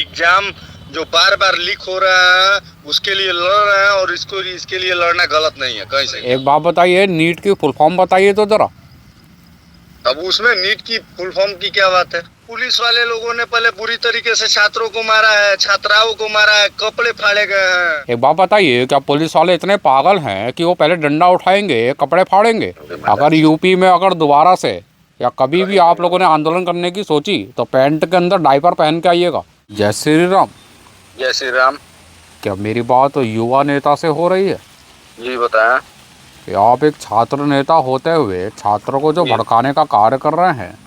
Exam जो बार बार leak हो रहा है उसके लिए लड़ रहे हैं, और इसके लिए लड़ना गलत नहीं है कहीं से। एक बात बताइए, नीट की फुल फॉर्म बताइए तो जरा। अब उसमें नीट की फुल फॉर्म की क्या बात है? पुलिस वाले लोगों ने पहले बुरी तरीके से छात्रों को मारा है, छात्राओं को मारा है, कपड़े फाड़े गए हैं। एक बात बताइए, क्या पुलिस वाले इतने पागल हैं कि वो पहले डंडा उठाएंगे, कपड़े फाड़ेंगे? अगर यूपी में अगर दोबारा से या कभी भी आप लोगों ने आंदोलन करने की सोची तो पैंट के अंदर डायपर पहन के आइएगा। जय श्री राम। जय श्री राम। क्या मेरी बात युवा नेता से हो रही है? जी बताएं। कि आप एक छात्र नेता होते हुए छात्रों को जो भड़काने का कार्य कर रहे हैं,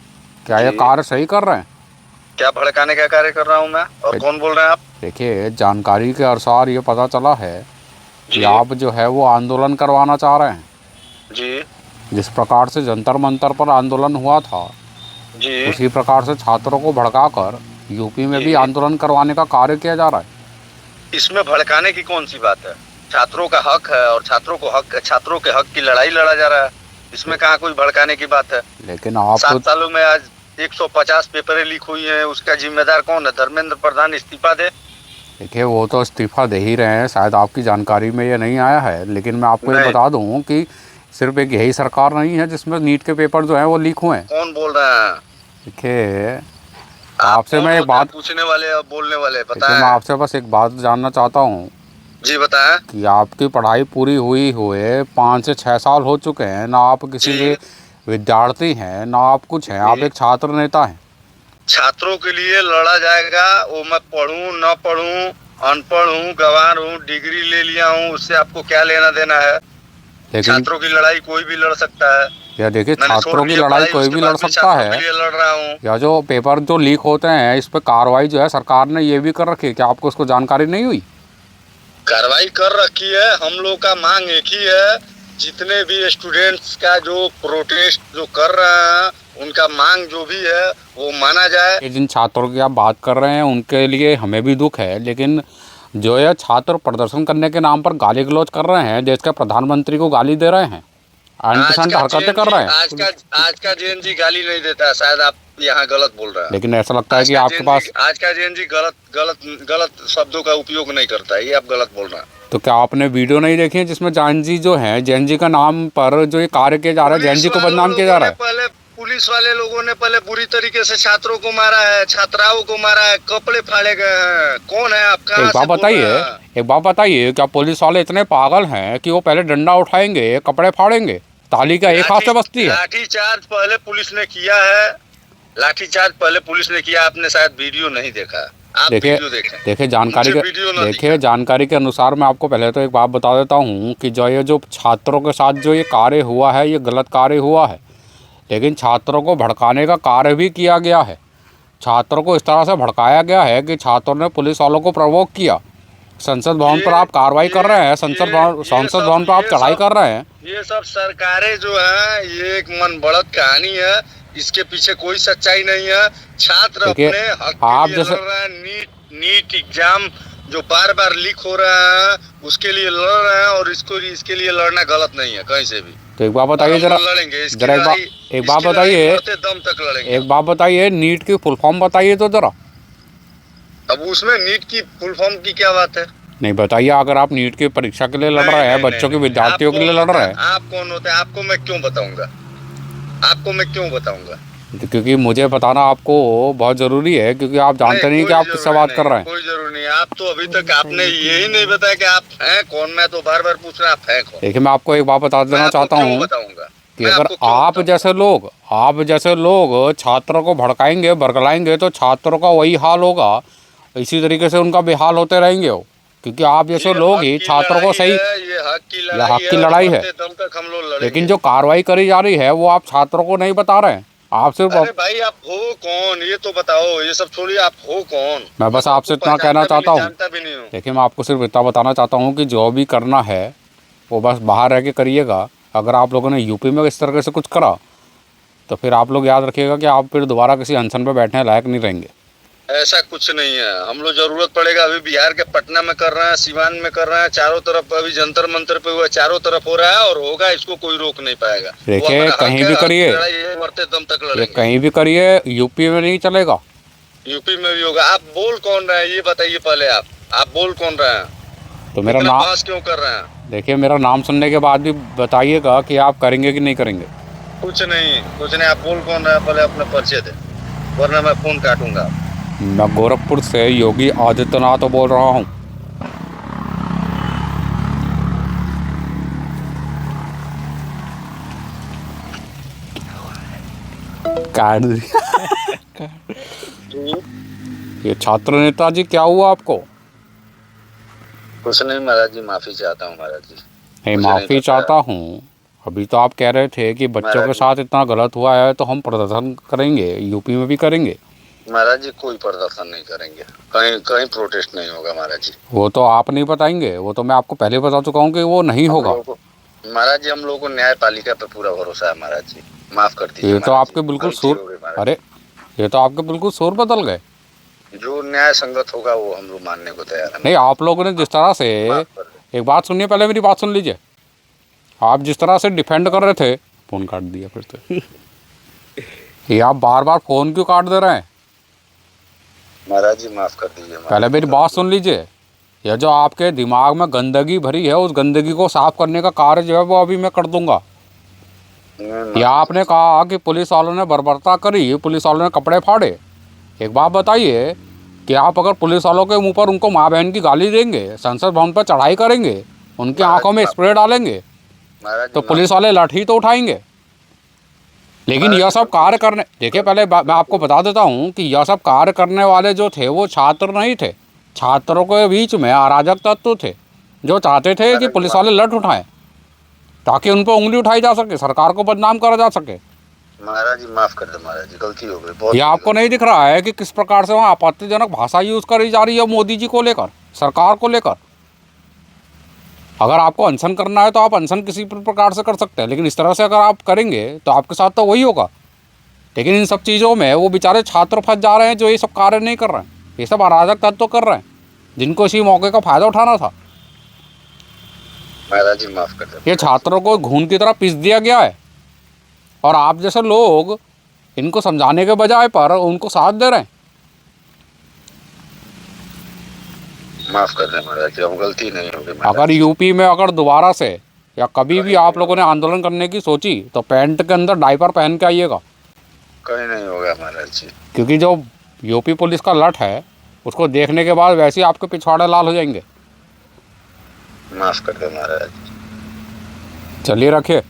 क्या ये कार्य सही कर रहे हैं? क्या भड़काने का कार्य कर रहा हूँ मैं? और कौन बोल रहे हैं आप? देखिए, जानकारी के अनुसार ये पता चला है कि आप जो है वो आंदोलन करवाना चाह रहे हैं जी। जिस प्रकार से जंतर मंतर पर आंदोलन हुआ था जी, उसी प्रकार से छात्रों को भड़काकर यूपी में भी आंदोलन करवाने का कार्य किया जा रहा है। इसमें भड़काने की कौन सी बात है? छात्रों का हक है और छात्रों के हक की लड़ाई लड़ा जा रहा है। इसमें कहाँ कोई भड़काने की बात है? लेकिन आप 7 सालों में आज 150 पेपरें लीक हुई हैं, उसका जिम्मेदार कौन है? धर्मेंद्र प्रधान इस्तीफा दे। देखिए, वो तो इस्तीफा दे ही रहे हैं, शायद आपकी जानकारी में ये नहीं आया है, लेकिन मैं आपको ये बता दूं कि सिर्फ एक यही सरकार नहीं है जिसमें नीट के पेपर जो है वो लीक हुए हैं। कौन बोल रहा है? देखिए, आपसे मैं एक बात पूछने वाले और बोलने वाले बताएं। मैं आपसे बस एक बात जानना चाहता हूँ। जी बताएं। कि आपकी पढ़ाई पूरी हुए 5 से 6 साल हो चुके हैं, ना आप किसी के विद्यार्थी हैं ना आप कुछ हैं, आप एक छात्र नेता हैं। छात्रों के लिए लड़ा जाएगा, वो मैं पढ़ूं न पढ़ूं, अनपढ़ हूँ, गंवार हूँ, डिग्री ले लिया हूँ, उससे आपको क्या लेना देना है? छात्रों की लड़ाई कोई भी लड़ सकता है। या देखिए, छात्रों की लड़ाई कोई भी लड़ सकता है। लड़ रहा हूँ। या जो पेपर जो लीक होते हैं इस पे कार्रवाई जो है सरकार ने ये भी कर रखी है, क्या आपको उसको जानकारी नहीं हुई? कार्रवाई कर रखी है। हम लोग का मांग एक ही है, जितने भी स्टूडेंट्स का जो प्रोटेस्ट जो कर रहे हैं उनका मांग जो भी है वो माना जाए। जिन छात्रों की आप बात कर रहे हैं उनके लिए हमें भी दुख है, लेकिन जो यह छात्र प्रदर्शन करने के नाम पर गाली गलौज कर रहे हैं, देश के प्रधानमंत्री को गाली दे रहे हैं, अनपसंद हरकतें कर रहे हैं। आज का जेएनजी गाली नहीं देता, शायद आप यहाँ गलत बोल रहे हैं। लेकिन ऐसा लगता है कि आपके पास आज का जेएनजी गलत शब्दों का उपयोग नहीं करता है, ये आप गलत बोल रहे हैं। तो क्या आपने वीडियो नहीं देखी है जिसमें जैनजी जो है, जैनजी का नाम पर जो ये कार्य किया जा रहा है, जैनजी को बदनाम किया जा रहा है? पहले पुलिस वाले लोगों ने पहले बुरी तरीके से छात्रों को मारा है, छात्राओं को मारा है, कपड़े फाड़े गए हैं। कौन है आप? एक बात बताइए, क्या पुलिस वाले इतने पागल हैं कि वो पहले डंडा उठाएंगे, कपड़े फाड़ेंगे? ताली का एक हाथ से बजती है। लाठीचार्ज पहले पुलिस ने किया है, लाठीचार्ज पहले पुलिस ने किया। आपने शायद वीडियो नहीं देखा। देखिए जानकारी के अनुसार मैं आपको पहले तो एक बात बता देता हूँ कि जो छात्रों के साथ जो ये कार्य हुआ है ये गलत कार्य हुआ है, लेकिन छात्रों को भड़काने का कार्य भी किया गया है। छात्रों को इस तरह से भड़काया गया है कि छात्रों ने पुलिस वालों को प्रवोक किया। संसद भवन पर आप कार्रवाई कर रहे हैं, संसद भवन पर आप चढ़ाई कर रहे हैं। ये सब सरकारें जो है ये एक मन बढ़त कहानी है, इसके पीछे कोई सच्चाई नहीं है। छात्र अपने हक के लिए लड़ रहे हैं। नीट एग्जाम जो बार बार लीक हो रहा है उसके लिए लड़ रहे हैं, और इसके लिए लड़ना गलत नहीं है कहीं से भी। तो एक बात बताइए जरा, एक बात बताइए, दम तक लड़ेंगे। एक बात बताइए, नीट की फुल फॉर्म बताइए तो जरा। अब उसमें नीट की फुल फॉर्म की क्या बात है? नहीं बताइए, अगर आप नीट की परीक्षा के लिए लड़ रहे हैं, बच्चों के विद्यार्थियों के लिए लड़ रहे हैं। आप कौन होते हैं? आपको मैं क्यों बताऊंगा? क्योंकि मुझे बताना आपको बहुत जरूरी है, क्योंकि आप जानते नहीं कि आप किससे बात कर रहे हैं। कोई जरूरी नहीं। आप तो अभी तक आपने यही नहीं बताया कि आप हैं कौन। मैं तो बार बार पूछ रहा आप हैं कौन। देखिए, मैं आपको एक बात बता देना चाहता हूँ कि अगर आप जैसे लोग छात्रों को भड़काएंगे, बरगलाएंगे तो छात्रों का वही हाल होगा, इसी तरीके से उनका बेहाल होते रहेंगे वो, क्योंकि आप जैसे लोग ही छात्रों को सही, ये हक की लड़ाई है। लेकिन जो कार्रवाई करी जा रही है वो आप छात्रों को नहीं बता रहे हैं। आप सिर्फ भाई आप हो कौन ये तो बताओ, ये सब छोड़िए, आप हो कौन? मैं बस आपसे इतना कहना चाहता हूँ। देखिए, मैं आपको सिर्फ इतना बताना चाहता हूँ कि जो भी करना है वो बस बाहर रह के करिएगा। अगर आप लोगों ने यूपी में इस तरह से कुछ करा तो फिर आप लोग याद रखिएगा कि आप फिर दोबारा किसी अनशन पर बैठने लायक नहीं रहेंगे। ऐसा कुछ नहीं है। हम लोग जरूरत पड़ेगा, अभी बिहार के पटना में कर रहे हैं, सिवान में कर रहे हैं, चारों तरफ अभी जंतर मंतर पे हुआ, चारों तरफ हो रहा है और होगा, इसको कोई रोक नहीं पाएगा। देखिए, कहीं भी करिए, मरते दम तक लड़ेंगे। कहीं भी करिए, यूपी में नहीं चलेगा। यूपी में भी होगा। आप बोल कौन रहे हैं ये बताइए पहले। आप बोल कौन रहे हैं? तो मेरा इतना नाम, बहस क्यों कर रहे हैं? देखिए मेरा नाम सुनने के बाद भी बताइएगा कि आप करेंगे कि नहीं करेंगे। कुछ नहीं। आप बोल कौन रहे हैं पहले अपना परिचय दे, वरना मैं फोन काटूंगा। मैं गोरखपुर से योगी आदित्यनाथ बोल रहा हूँ। काट दिया। ये छात्र नेता जी क्या हुआ आपको? कुछ नहीं महाराज जी, माफी चाहता हूँ महाराज जी। नहीं, मुझे माफ़ी नहीं पता चाहता हूँ। अभी तो आप कह रहे थे कि बच्चों के महाराज जी। साथ इतना गलत हुआ है तो हम प्रदर्शन करेंगे, यूपी में भी करेंगे। महाराज जी कोई प्रदर्शन नहीं करेंगे, कहीं कहीं प्रोटेस्ट नहीं होगा महाराज जी। वो तो आप नहीं बताएंगे, वो तो मैं आपको पहले बता चुका हूँ कि वो नहीं होगा। महाराज जी हम लोगों को न्यायपालिका पे पूरा भरोसा है महाराज जी, माफ कर दीजिए। ये तो आपके बिल्कुल सुर, अरे ये तो आपके बिल्कुल सुर बदल गए। जो न्याय संगत होगा वो हम लोग मानने को तैयार हैं। नहीं, आप लोगों ने जिस तरह से, एक बात सुनिए, पहले मेरी बात सुन लीजिए। आप जिस तरह से डिफेंड कर रहे थे, फ़ोन काट दिया फिर तो। ये आप बार बार फ़ोन क्यों काट दे रहे हैं? महाराज जी माफ कर दीजिए। पहले मेरी बात सुन लीजिए। यह जो आपके दिमाग में गंदगी भरी है, उस गंदगी को साफ करने का कार्य जो है वो अभी मैं कर दूंगा। या आपने कहा कि पुलिस वालों ने बर्बरता करी, पुलिस वालों ने कपड़े फाड़े। एक बात बताइए कि आप अगर पुलिस वालों के मुंह पर उनको माँ बहन की गाली देंगे, संसद भवन पर चढ़ाई करेंगे, उनकी आंखों में स्प्रे डालेंगे, तो पुलिस वाले लाठी तो उठाएंगे। लेकिन यह सब कार्य करने, देखिए पहले मैं आपको बता देता हूँ कि यह सब कार्य करने वाले जो थे वो छात्र नहीं थे। छात्रों के बीच में अराजक तत्व थे जो चाहते थे कि पुलिस वाले लठ उठाएं ताकि उन पर उंगली उठाई जा सके, सरकार को बदनाम करा जा सके। महाराज जी माफ कर दे महाराज जी, गलती हो गई। ये आपको नहीं दिख रहा है कि किस प्रकार से वहाँ आपत्तिजनक भाषा यूज करी जा रही है मोदी जी को लेकर, सरकार को लेकर? अगर आपको अनशन करना है तो आप अनशन किसी प्रकार से कर सकते हैं, लेकिन इस तरह से अगर आप करेंगे तो आपके साथ तो वही होगा। लेकिन इन सब चीज़ों में वो बेचारे छात्र फंस जा रहे हैं जो ये सब कार्य नहीं कर रहे हैं, ये सब अराजक तत्व कर रहे हैं जिनको इसी मौके का फ़ायदा उठाना था। महाराज जी माफ कर दे। ये छात्रों को घून की तरह पीस दिया गया है और आप जैसे लोग इनको समझाने के बजाय पर उनको साथ दे रहे हैं। माफ कर दे महाराज जी, अब गलती नहीं होगी। अगर यूपी में अगर दोबारा से या कभी भी आप लोगों ने आंदोलन करने की सोची तो पैंट के अंदर डायपर पहन के आइएगा। कहीं नहीं होगा महाराज जी, क्योंकि जो यूपी पुलिस का लठ है उसको देखने के बाद वैसे ही आपके पिछवाड़े लाल हो जाएंगे। माफ कर दे महाराज। चलिए रखिए।